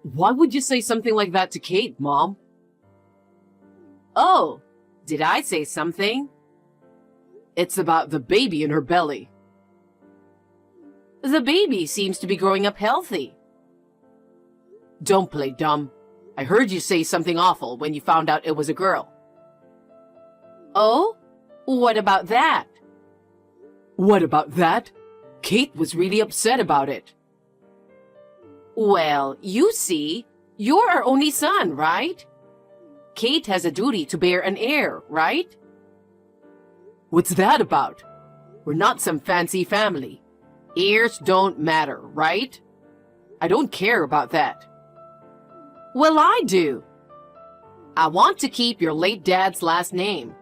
Why would you say something like that to Kate, Mom? Oh, did I say something? It's about the baby in her belly. The baby seems to be growing up healthy. Don't play dumb. I heard you say something awful when you found out it was a girl. Oh? What about that? What about that? Kate was really upset about it. Well, you see, you're our only son, right? Kate has a duty to bear an heir, right? What's that about? We're not some fancy family. Heirs don't matter, right? I don't care about that. Well, I do. I want to keep your late dad's last name.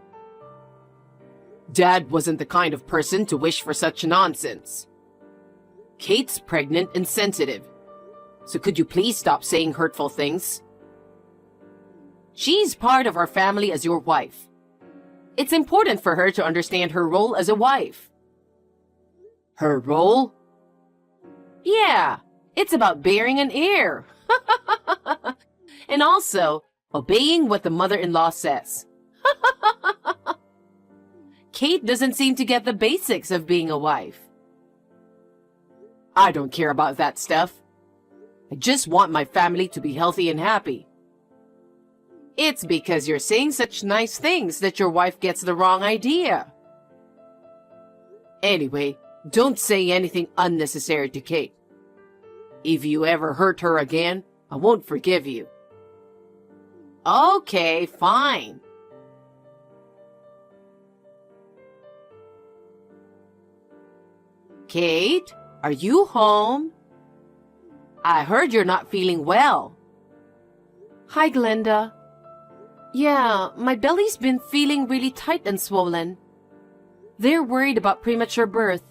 Dad wasn't the kind of person to wish for such nonsense. Kate's pregnant and sensitive. So could you please stop saying hurtful things? She's part of our family as your wife. It's important for her to understand her role as a wife. Her role? Yeah, it's about bearing an heir. And also, obeying what the mother-in-law says. Kate doesn't seem to get the basics of being a wife. I don't care about that stuff. I just want my family to be healthy and happy. It's because you're saying such nice things that your wife gets the wrong idea. Anyway, don't say anything unnecessary to Kate. If you ever hurt her again, I won't forgive you. Okay, fine. Kate, are you home? I heard you're not feeling well. Hi, Glenda. Yeah, my belly's been feeling really tight and swollen. They're worried about premature birth,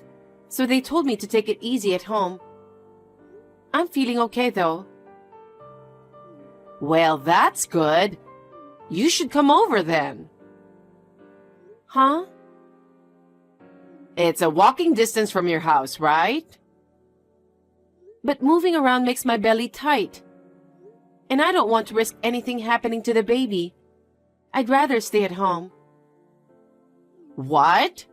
so they told me to take it easy at home. I'm feeling okay, though. Well, that's good. You should come over then. Huh? It's a walking distance from your house, right? But moving around makes my belly tight. And I don't want to risk anything happening to the baby. I'd rather stay at home. What?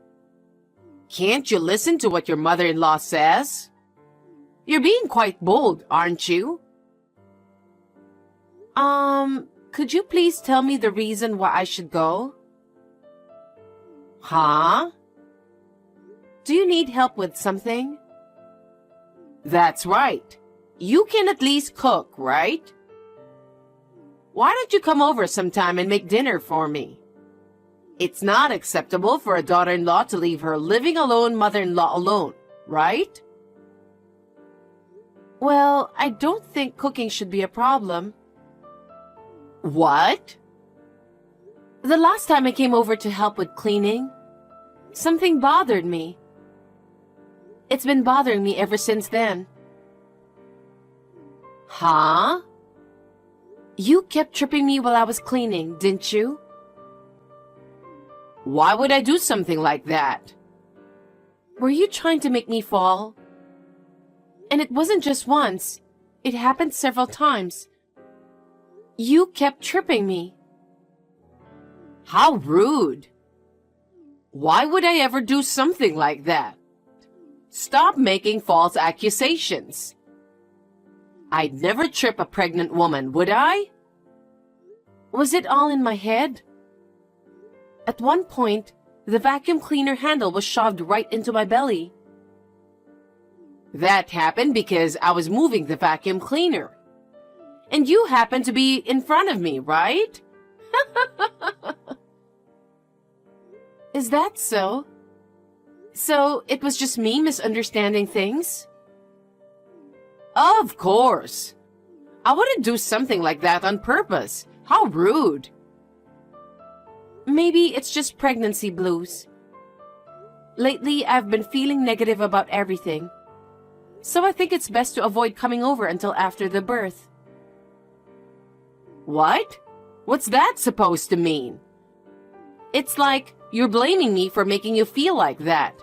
Can't you listen to what your mother-in-law says? You're being quite bold, aren't you? Could you please tell me the reason why I should go? Huh? Do you need help with something? That's right. You can at least cook, right? Why don't you come over sometime and make dinner for me? It's not acceptable for a daughter-in-law to leave her living alone mother-in-law alone, right? Well, I don't think cooking should be a problem. What? The last time I came over to help with cleaning, something bothered me. It's been bothering me ever since then. Huh? You kept tripping me while I was cleaning, didn't you? Why would I do something like that? Were you trying to make me fall? And it wasn't just once. It happened several times. You kept tripping me. How rude. Why would I ever do something like that? Stop making false accusations. I'd never trip a pregnant woman, would I? Was it all in my head? At one point, the vacuum cleaner handle was shoved right into my belly. That happened because I was moving the vacuum cleaner. And you happened to be in front of me, right? Is that so? So it was just me misunderstanding things? Of course. I wouldn't do something like that on purpose. How rude. Maybe it's just pregnancy blues. Lately, I've been feeling negative about everything. So I think it's best to avoid coming over until after the birth. What? What's that supposed to mean? It's like you're blaming me for making you feel like that.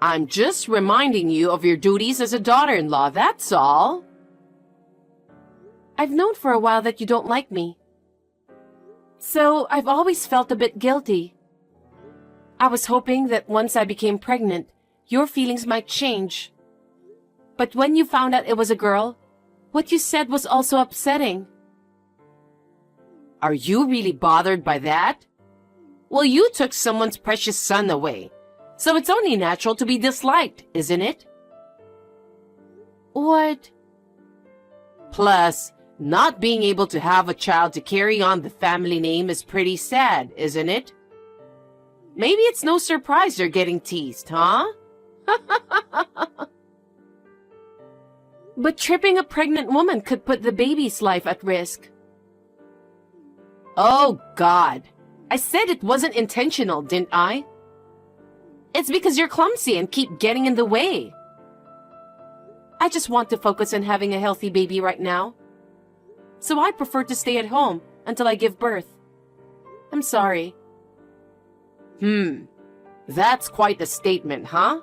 I'm just reminding you of your duties as a daughter-in-law, that's all. I've known for a while that you don't like me. So I've always felt a bit guilty. I was hoping that once I became pregnant, your feelings might change. But when you found out it was a girl, what you said was also upsetting. Are you really bothered by that? Well, you took someone's precious son away, so it's only natural to be disliked, isn't it? What? Plus, not being able to have a child to carry on the family name is pretty sad, isn't it? Maybe it's no surprise you're getting teased, huh? But tripping a pregnant woman could put the baby's life at risk. Oh, God. I said it wasn't intentional, didn't I? It's because you're clumsy and keep getting in the way. I just want to focus on having a healthy baby right now. So I prefer to stay at home until I give birth. I'm sorry. That's quite a statement, huh?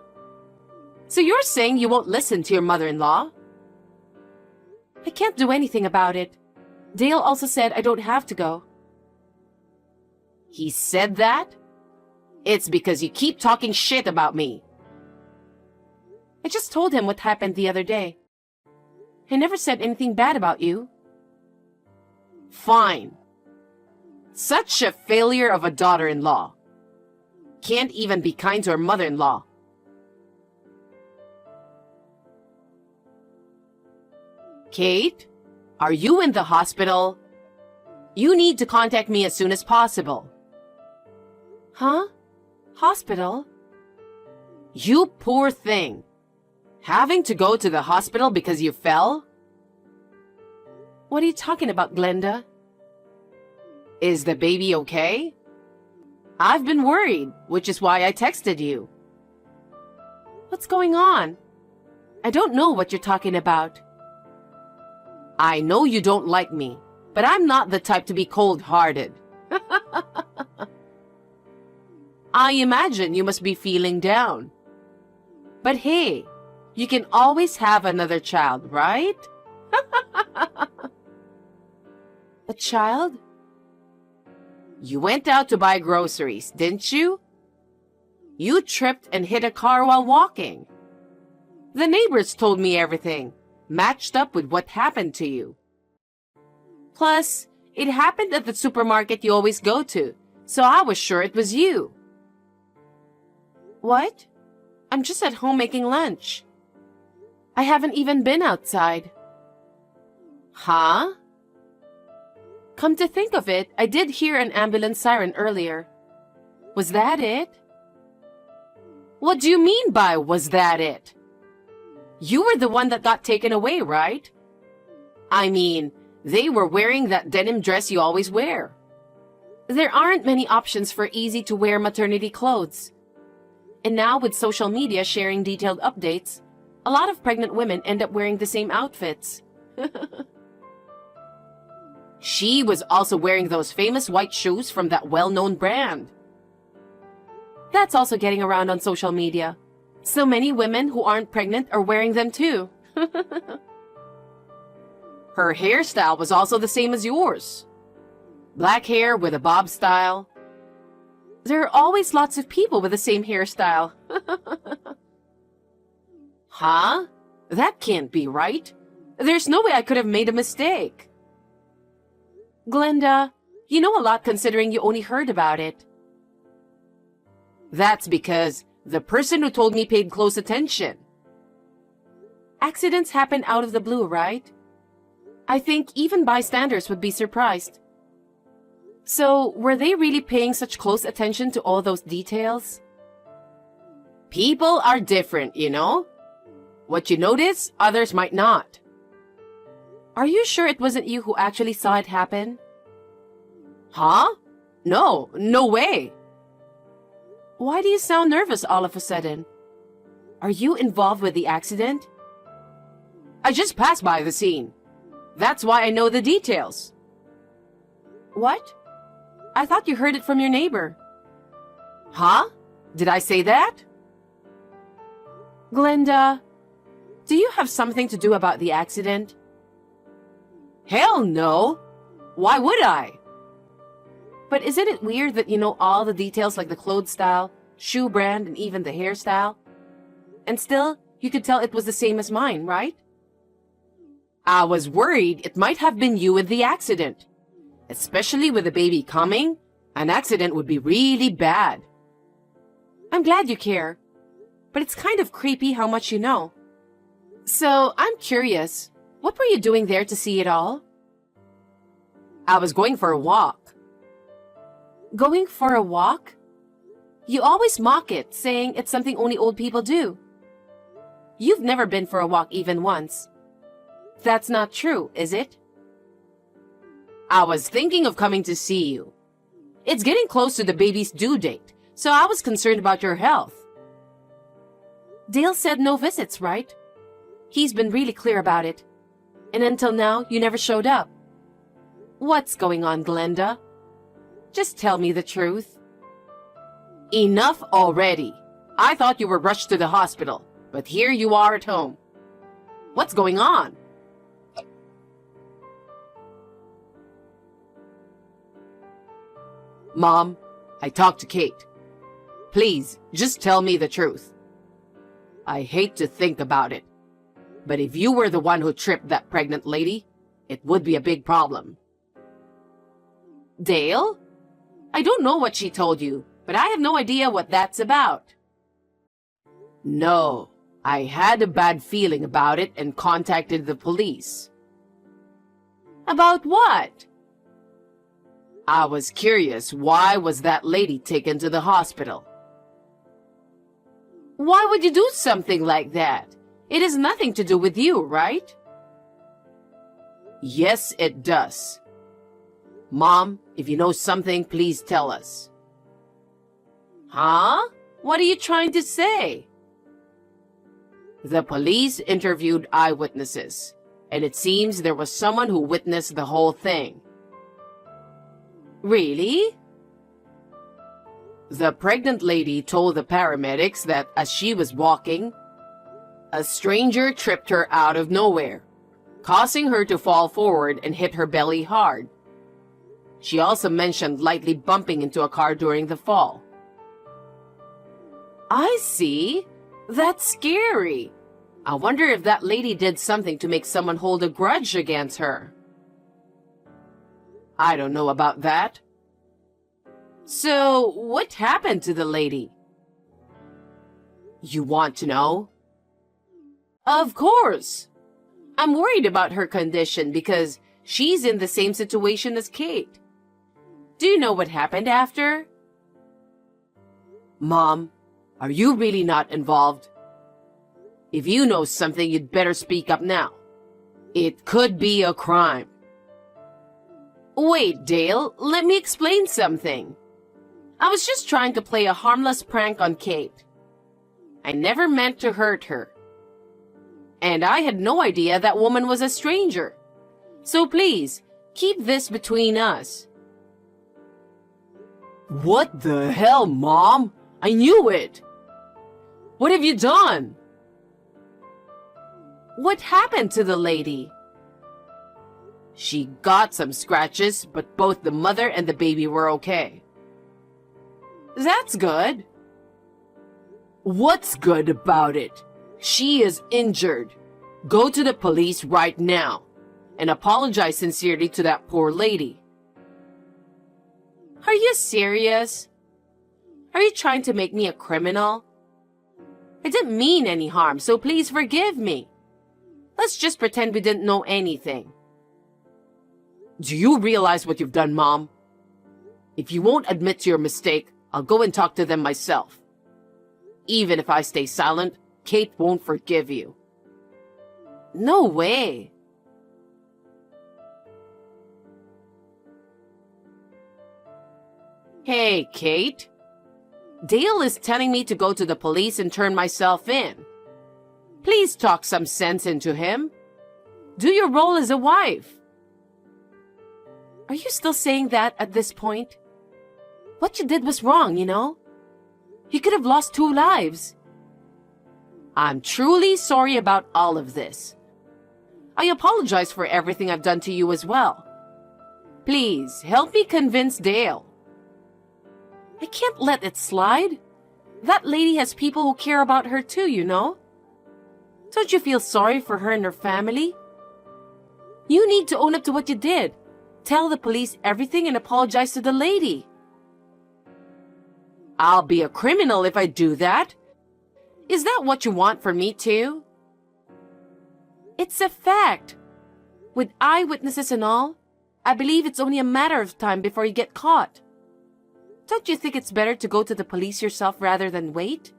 So you're saying you won't listen to your mother-in-law? I can't do anything about it. Dale also said I don't have to go. He said that? It's because you keep talking shit about me. I just told him what happened the other day. I never said anything bad about you. Fine. Such a failure of a daughter-in-law. Can't even be kind to her mother-in-law. Kate, are you in the hospital? You need to contact me as soon as possible. Huh? Hospital? You poor thing. Having to go to the hospital because you fell? What are you talking about, Glenda? Is the baby okay? I've been worried, which is why I texted you. What's going on? I don't know what you're talking about. I know you don't like me, but I'm not the type to be cold-hearted. I imagine you must be feeling down. But hey, you can always have another child, right? A child? You went out to buy groceries, didn't you? You tripped and hit a car while walking. The neighbors told me everything, matched up with what happened to you. Plus, it happened at the supermarket you always go to, so I was sure it was you. What? I'm just at home making lunch. I haven't even been outside. Huh? Come to think of it, I did hear an ambulance siren earlier. Was that it? What do you mean by was that it? You were the one that got taken away, right? I mean, they were wearing that denim dress you always wear. There aren't many options for easy-to-wear maternity clothes. And now with social media sharing detailed updates, a lot of pregnant women end up wearing the same outfits. She was also wearing those famous white shoes from that well-known brand. That's also getting around on social media. So many women who aren't pregnant are wearing them too. Her hairstyle was also the same as yours. Black hair with a bob style. There are always lots of people with the same hairstyle. Huh? That can't be right. There's no way I could have made a mistake. Glenda, you know a lot considering you only heard about it. That's because the person who told me paid close attention. Accidents happen out of the blue, right? I think even bystanders would be surprised. So, were they really paying such close attention to all those details? People are different, you know? What you notice, others might not. Are you sure it wasn't you who actually saw it happen? Huh? No way. Why do you sound nervous all of a sudden? Are you involved with the accident? I just passed by the scene. That's why I know the details. What? I thought you heard it from your neighbor. Huh? Did I say that? Glenda, do you have something to do about the accident? Hell no! Why would I? But isn't it weird that you know all the details like the clothes style, shoe brand, and even the hairstyle? And still, you could tell it was the same as mine, right? I was worried it might have been you in the accident. Especially with the baby coming, an accident would be really bad. I'm glad you care, but it's kind of creepy how much you know. So, I'm curious, what were you doing there to see it all? I was going for a walk. Going for a walk? You always mock it, saying it's something only old people do. You've never been for a walk even once. That's not true, is it? I was thinking of coming to see you. It's getting close to the baby's due date, so I was concerned about your health. Dale said no visits, right? He's been really clear about it. And until now, you never showed up. What's going on, Glenda? Just tell me the truth. Enough already. I thought you were rushed to the hospital, but here you are at home. What's going on? Mom, I talked to Kate. Please, just tell me the truth. I hate to think about it, but if you were the one who tripped that pregnant lady, it would be a big problem. Dale? I don't know what she told you, but I have no idea what that's about. No, I had a bad feeling about it and contacted the police. About what? I was curious, why was that lady taken to the hospital? Why would you do something like that? It has nothing to do with you, right? Yes, it does. Mom, if you know something, please tell us. Huh? What are you trying to say? The police interviewed eyewitnesses, and it seems there was someone who witnessed the whole thing. Really? The pregnant lady told the paramedics that as she was walking, a stranger tripped her out of nowhere, causing her to fall forward and hit her belly hard. She also mentioned lightly bumping into a car during the fall. I see. That's scary. I wonder if that lady did something to make someone hold a grudge against her. I don't know about that. So, what happened to the lady? You want to know? Of course. I'm worried about her condition because she's in the same situation as Kate. Do you know what happened after? Mom, are you really not involved? If you know something, you'd better speak up now. It could be a crime. Wait, Dale, let me explain something. I was just trying to play a harmless prank on Kate. I never meant to hurt her. And I had no idea that woman was a stranger. So please, keep this between us. What the hell, Mom? I knew it! What have you done? What happened to the lady? She got some scratches, but both the mother and the baby were okay. That's good. What's good about it? She is injured. Go to the police right now and apologize sincerely to that poor lady. Are you serious? Are you trying to make me a criminal? I didn't mean any harm, so please forgive me. Let's just pretend we didn't know anything. Do you realize what you've done, Mom? If you won't admit to your mistake, I'll go and talk to them myself. Even if I stay silent, Kate won't forgive you. No way. Hey, Kate. Dale is telling me to go to the police and turn myself in. Please talk some sense into him. Do your role as a wife. Are you still saying that at this point? What you did was wrong, you know? You could have lost 2 lives. I'm truly sorry about all of this. I apologize for everything I've done to you as well. Please, help me convince Dale. I can't let it slide. That lady has people who care about her too, you know. Don't you feel sorry for her and her family? You need to own up to what you did. Tell the police everything and apologize to the lady. I'll be a criminal if I do that. Is that what you want for me too? It's a fact. With eyewitnesses and all, I believe it's only a matter of time before you get caught. Don't you think it's better to go to the police yourself rather than wait?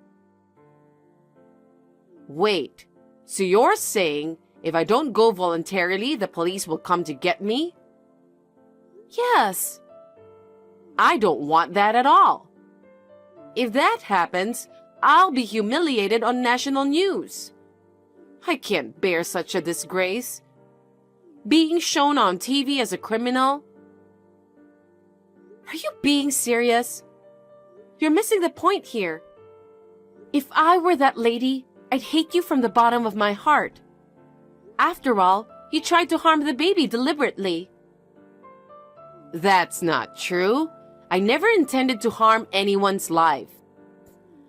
Wait, so you're saying if I don't go voluntarily, the police will come to get me? Yes. I don't want that at all. If that happens, I'll be humiliated on national news. I can't bear such a disgrace. Being shown on TV as a criminal? Are you being serious? You're missing the point here. If I were that lady, I'd hate you from the bottom of my heart. After all, you tried to harm the baby deliberately. That's not true. I never intended to harm anyone's life.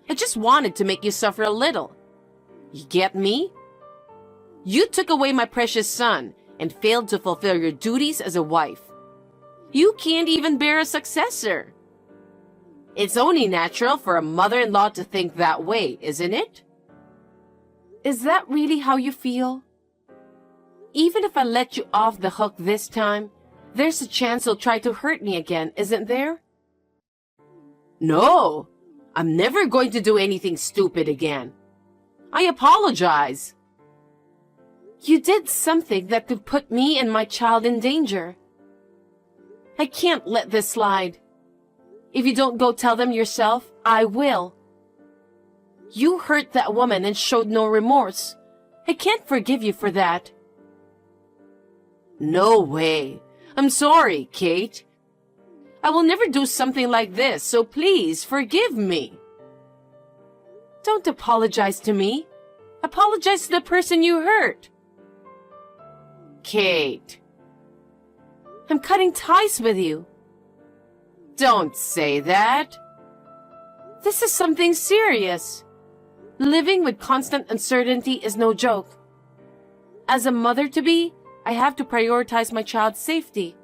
I just wanted to make you suffer a little. You get me? You took away my precious son and failed to fulfill your duties as a wife. You can't even bear a successor. It's only natural for a mother-in-law to think that way, isn't it? Is that really how you feel? Even if I let you off the hook this time, there's a chance you'll try to hurt me again, isn't there? No, I'm never going to do anything stupid again. I apologize. You did something that could put me and my child in danger. I can't let this slide. If you don't go tell them yourself, I will. You hurt that woman and showed no remorse. I can't forgive you for that. No way. I'm sorry, Kate. I will never do something like this, so please forgive me. Don't apologize to me. Apologize to the person you hurt. Kate. I'm cutting ties with you. Don't say that. This is something serious. Living with constant uncertainty is no joke. As a mother-to-be, I have to prioritize my child's safety.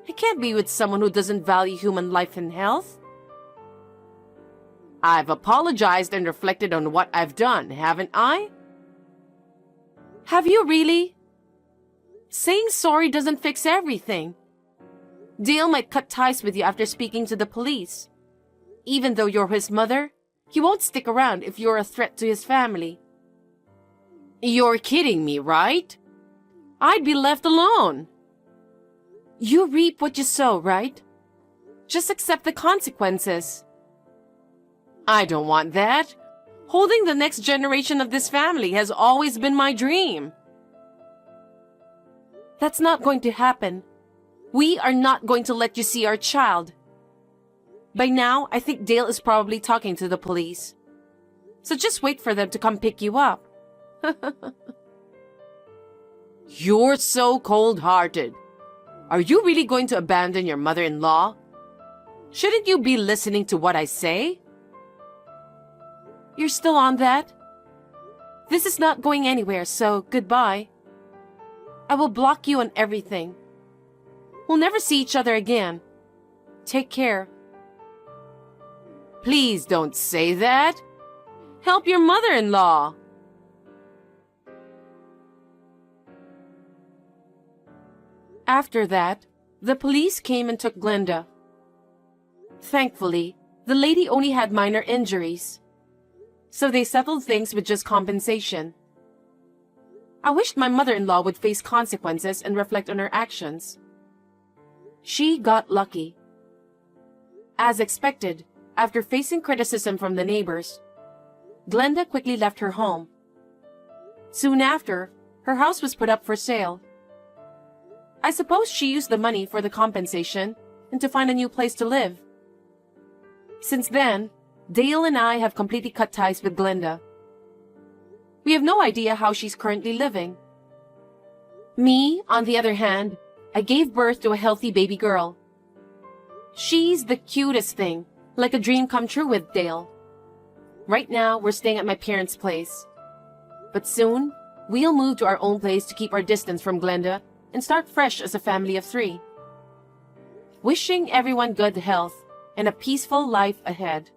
I can't be with someone who doesn't value human life and health. I've apologized and reflected on what I've done, haven't I? Have you really? Saying sorry doesn't fix everything. Dale might cut ties with you after speaking to the police. Even though you're his mother, he won't stick around if you're a threat to his family. You're kidding me, right? I'd be left alone. You reap what you sow, right? Just accept the consequences. I don't want that. Holding the next generation of this family has always been my dream. That's not going to happen. We are not going to let you see our child. By now, I think Dale is probably talking to the police. So just wait for them to come pick you up. You're so cold-hearted. Are you really going to abandon your mother-in-law? Shouldn't you be listening to what I say? You're still on that? This is not going anywhere, so goodbye. I will block you on everything. We'll never see each other again. Take care. Please don't say that. Help your mother-in-law. After that, the police came and took Glenda. Thankfully, the lady only had minor injuries, so they settled things with just compensation. I wished my mother-in-law would face consequences and reflect on her actions. She got lucky. As expected, after facing criticism from the neighbors, Glenda quickly left her home. Soon after, her house was put up for sale. I suppose she used the money for the compensation and to find a new place to live. Since then, Dale and I have completely cut ties with Glenda. We have no idea how she's currently living. Me, on the other hand, I gave birth to a healthy baby girl. She's the cutest thing, like a dream come true with Dale. Right now, we're staying at my parents' place. But soon, we'll move to our own place to keep our distance from Glenda and start fresh as a family of 3. Wishing everyone good health and a peaceful life ahead.